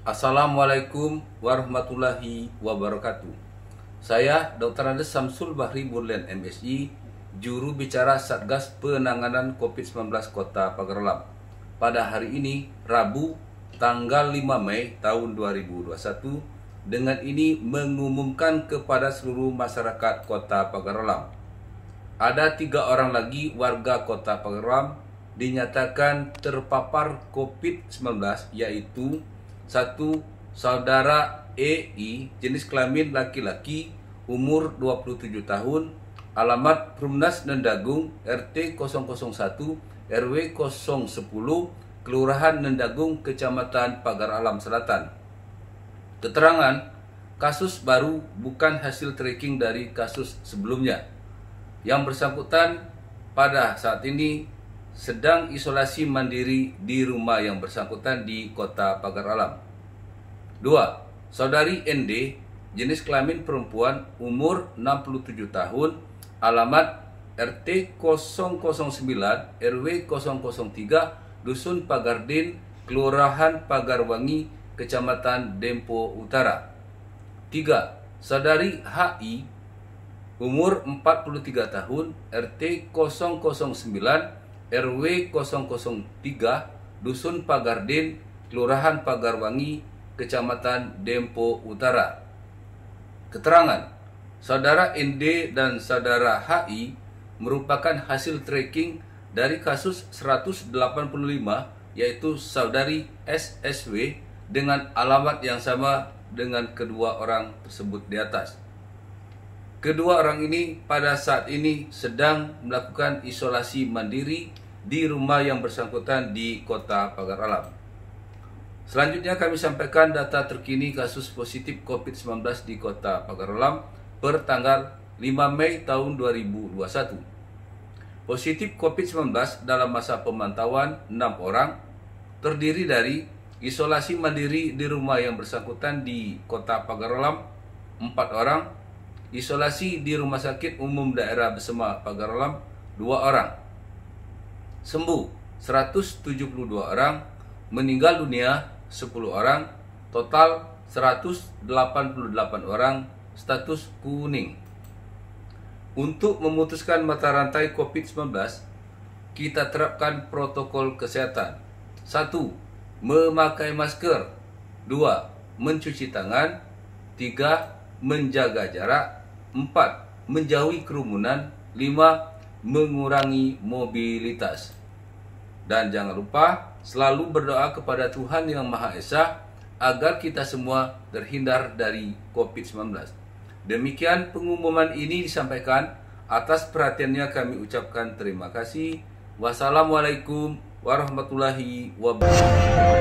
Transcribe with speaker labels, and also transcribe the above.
Speaker 1: Assalamualaikum warahmatullahi wabarakatuh. Saya Dr. Andes Samsul Bahri Burlen MSI, juru bicara Satgas Penanganan COVID-19 Kota Pagar Alam. Pada hari ini, Rabu, tanggal 5 Mei tahun 2021, dengan ini mengumumkan kepada seluruh masyarakat Kota Pagar Alam. Ada 3 orang lagi warga Kota Pagar Alam dinyatakan terpapar COVID-19, yaitu 1. Saudara EI, jenis kelamin laki-laki, umur 27 tahun, alamat Perumnas Nendagung, RT 001, RW 010, Kelurahan Nendagung, Kecamatan Pagar Alam Selatan. Keterangan, kasus baru bukan hasil tracking dari kasus sebelumnya. Yang bersangkutan pada saat ini sedang isolasi mandiri di rumah yang bersangkutan di Kota Pagar Alam. 2. Saudari ND, jenis kelamin perempuan, umur 67 tahun, alamat RT 009 RW 003, Dusun Pagardin, Kelurahan Pagarwangi, Kecamatan Dempo Utara. 3. Saudari HI, umur 43 tahun, RT 009 RW 003, Dusun Pagardin, Kelurahan Pagarwangi, Kecamatan Dempo Utara. Keterangan, Saudara ND dan Saudara HI merupakan hasil tracking dari kasus 185, yaitu Saudari SSW dengan alamat yang sama dengan kedua orang tersebut di atas. Kedua orang ini pada saat ini sedang melakukan isolasi mandiri di rumah yang bersangkutan di Kota Pagar Alam. Selanjutnya kami sampaikan data terkini kasus positif COVID-19 di Kota Pagar Alam per tanggal 5 Mei tahun 2021. Positif COVID-19 dalam masa pemantauan 6 orang, terdiri dari isolasi mandiri di rumah yang bersangkutan di Kota Pagar Alam 4 orang, isolasi di Rumah Sakit Umum Daerah Besema Pagar Alam 2 orang. Sembuh 172 orang, meninggal dunia 10 orang, total 188 orang, status kuning. Untuk memutuskan mata rantai COVID-19, kita terapkan protokol kesehatan. 1. Memakai masker. 2. Mencuci tangan. 3. Menjaga jarak. 4. Menjauhi kerumunan. 5. Mengurangi mobilitas. Dan jangan lupa selalu berdoa kepada Tuhan Yang Maha Esa agar kita semua terhindar dari COVID-19. Demikian pengumuman ini disampaikan. Atas perhatiannya kami ucapkan terima kasih. Wassalamualaikum warahmatullahi wabarakatuh.